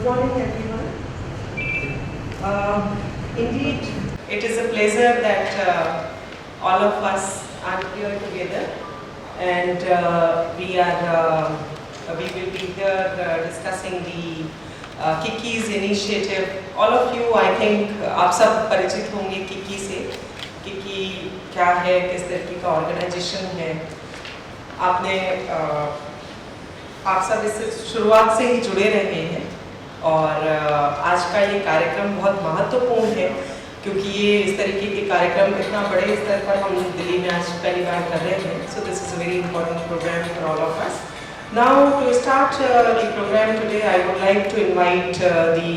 Good morning, everyone. Indeed, it is a pleasure that all of us are here together, and we will be here discussing the Kiki's initiative. All of you, I think, आप सब परिचित होंगे Kiki से. Kiki क्या है, किस तरीके का ऑर्गेनाइजेशन है. आपने आप सब इस शुरुआत से ही जुड़े रहे हैं और आज का ये कार्यक्रम बहुत महत्वपूर्ण है क्योंकि ये इस तरीके के कार्यक्रम इतना बड़े स्तर पर हम दिल्ली में आज पहली बार कर रहे हैं. So this is a very important programme for all of us. Now to start the program today, I would like to invite the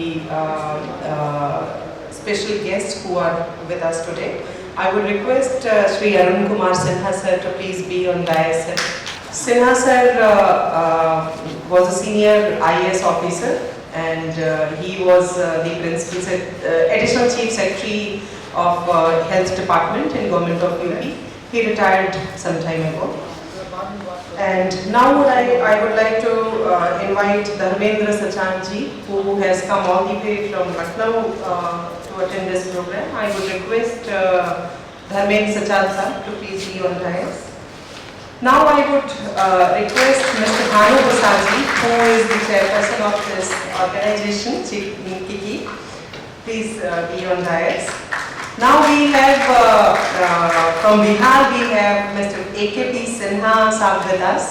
special guests who are with us today. I would request Sri Arun Kumar Sinha sir to please be on dais. Sinha sir was a senior IAS officer and he was the principal additional chief secretary of health department in government of UP. He retired some time ago. And now I would like to invite Dharmendra Sachan ji, who has come all the way from Lucknow to attend this program. I would request Dharmendra Sachan sir to please be on dais. Now I would request Mr. Bhanu Prasad ji, who is the chairperson of this organization, Kiki. Please be on dais. Now we have from Bihar we have Mr. AKP Sinha sahab with us.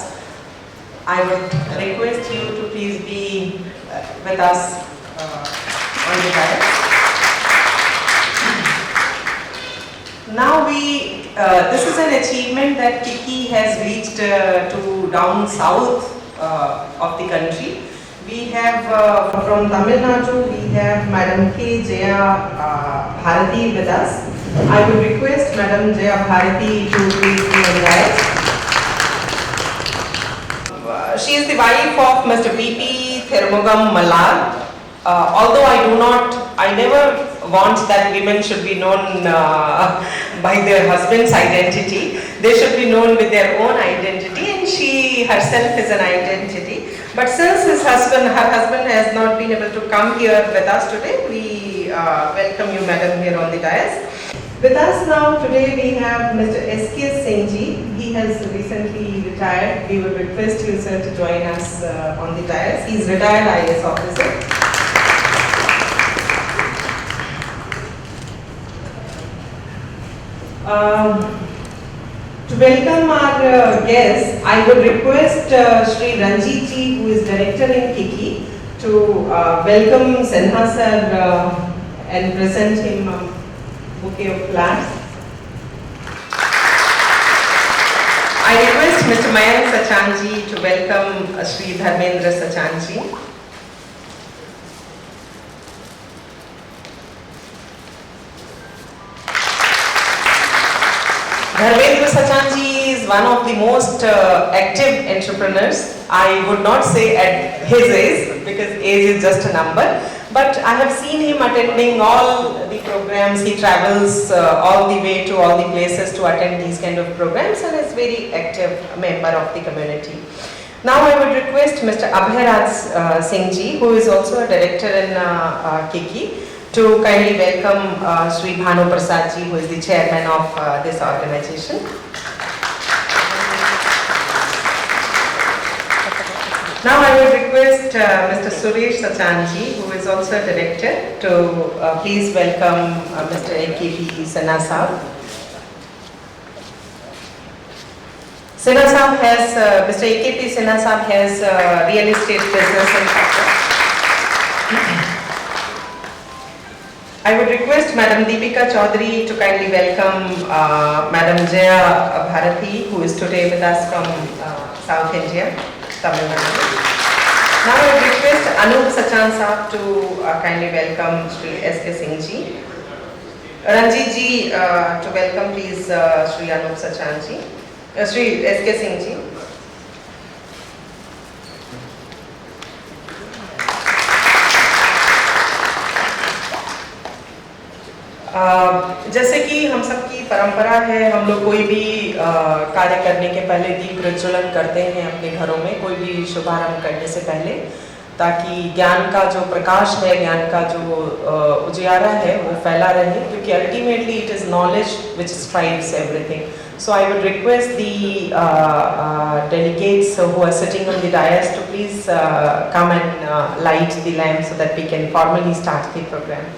I would request you to please be with us on the dais. Now this is an achievement that Kiki has reached to down south of the country. We have from Tamil Nadu, we have Madam K. Jaya Bharati with us. I would request Madam Jaya Bharati to please be on dais. She is the wife of Mr. P.P. Therumugam Mallar. Although I never want that women should be known by their husband's identity. They should be known with their own identity, and she herself is an identity. But since her husband has not been able to come here with us today, we welcome you, madam, here on the dais. With us now today we have Mr. S.K. Singh ji. He has recently retired. We would request you, sir, to join us on the dais. He is retired IAS officer. To welcome our guests, I would request Sri Ranjit ji, who is director in Kiki, to welcome Sinha sir and present him a bouquet of flowers. I request Mr. Mayank Sachan ji to welcome Sri Dharmendra Sachan ji. Dharmendra Sachan ji is one of the most active entrepreneurs. I would not say at his age, because age is just a number, but I have seen him attending all the programs. He travels all the way to all the places to attend these kind of programs and is very active member of the community. Now I would request Mr. Abhairaj Singh ji, who is also a director in Kiki, to kindly welcome Sri Bhanu Prasad ji, who is the chairman of this organization. Now I will request Mr. Suresh Sachan ji, who is also a director, to please welcome Mr. AKP Sinha sahab. Sinha sahab has, Mr. AKP Sinha sahab has real estate business in Katra. I would request Madam Deepika Chaudhary to kindly welcome Madam Jaya Bharati, who is today with us from South India, Tamil Nadu. Now I would request Anup Sachan sahab to kindly welcome Sri S.K. Singh ji. Ranjit ji to welcome please Sri Anup Sachan ji, Sri S.K. Singh ji. जैसे कि हम सबकी परंपरा है, हम लोग कोई भी कार्य करने के पहले दीप प्रज्वलन करते हैं अपने घरों में, कोई भी शुभारंभ करने से पहले। ताकि ज्ञान का जो प्रकाश है, ज्ञान का जो उजियारा है वो फैला रहे, क्योंकि ultimately it is knowledge which strives everything. So I would request the delegates who are sitting on the dais to please come and light the lamp so that we can formally start the program.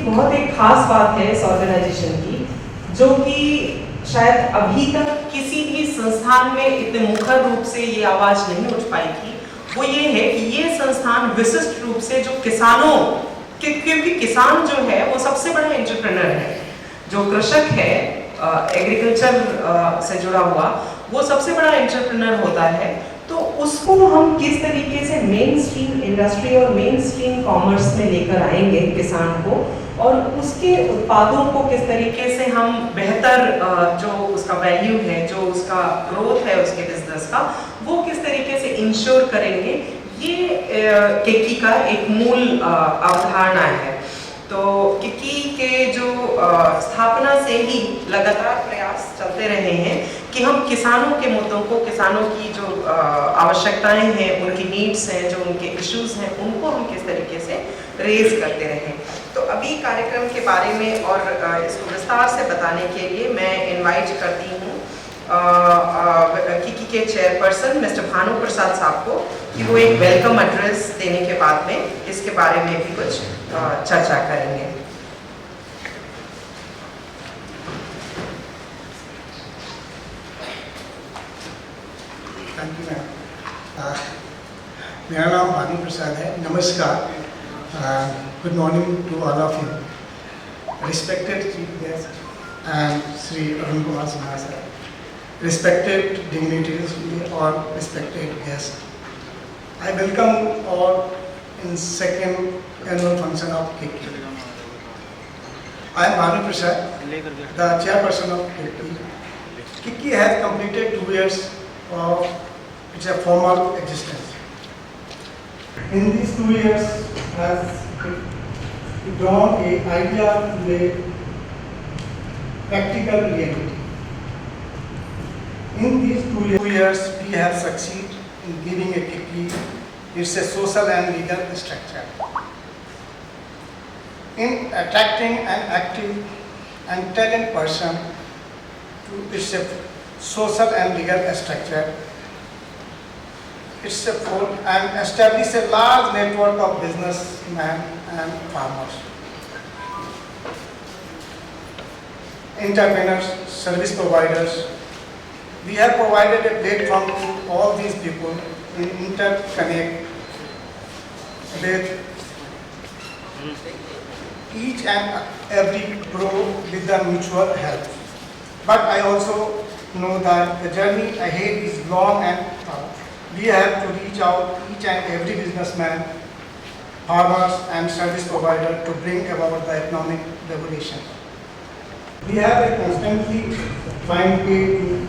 बहुत एक खास बात है इस organisation की, जो कि शायद अभी तक किसी भी संस्थान में इतने मुखर रूप से ये आवाज़ नहीं उठ पाई थी. वो ये है कि ये संस्थान विशिष्ट रूप से जो किसानों क्योंकि किसान जो है वो सबसे बड़ा एंटरप्रेन्योर है, जो कृषक है एग्रीकल्चर से जुड़ा हुआ, वो सबसे बड़ा एंटरप्रेन्योर होता है. तो उसको हम किस तरीके से मेन स्ट्रीम इंडस्ट्री और मेन स्ट्रीम कॉमर्स में लेकर आएंगे किसान को, और उसके उत्पादों को किस तरीके से हम बेहतर जो उसका वैल्यू है, जो उसका ग्रोथ है उसके बिजनेस का, वो किस तरीके से इंश्योर करेंगे, ये किक्की का एक मूल अवधारणा है. तो किक्की के जो स्थापना से ही लगातार प्रयास चलते रहे हैं कि हम किसानों के मुद्दों को, किसानों की जो आवश्यकताएं हैं, उनकी नीड्स हैं, जो उनके इश्यूज हैं, उनको हम किस तरीके से रेज करते रहें. तो अभी कार्यक्रम के बारे में और इसको विस्तार से बताने के लिए मैं इनवाइट करती हूँ किक्की के चेयरपर्सन मिस्टर भानु प्रसाद साहब को, कि वो एक वेलकम एड्रेस देने के बाद में इसके बारे में भी कुछ चर्चा करेंगे. Thank you ma'am. मेरा नाम भानु प्रसाद है. नमस्कार. Good morning to all of you. Respected chief guest and Shri Arun Kumar Sinha sir, respected dignitaries or respected guests, I welcome all in second annual function of KICKI. I am Bhanu Prasad, the chairperson of KICKI. KICKI has completed 2 years of its formal existence. In these 2 years, has drawn an idea to a practical reality. In these 2 years, we have succeeded in giving a KICKI its a social and legal structure, in attracting an active and talented person to its a social and legal structure. It's a fold and establish a large network of businessmen and farmers, entrepreneurs, service providers. We have provided a platform to all these people in interconnect with each and every grow with the mutual help. But I also know that the journey ahead is long and tough. We have to reach out each and every businessman, farmers and service provider to bring about the economic revolution. We have a constantly find way to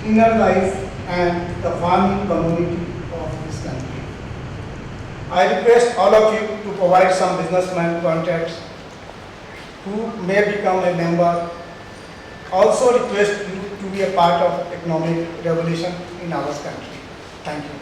inner life and the farming community of this country. I request all of you to provide some businessman contacts who may become a member. Also request you to be a part of economic revolution in our country. Thank you.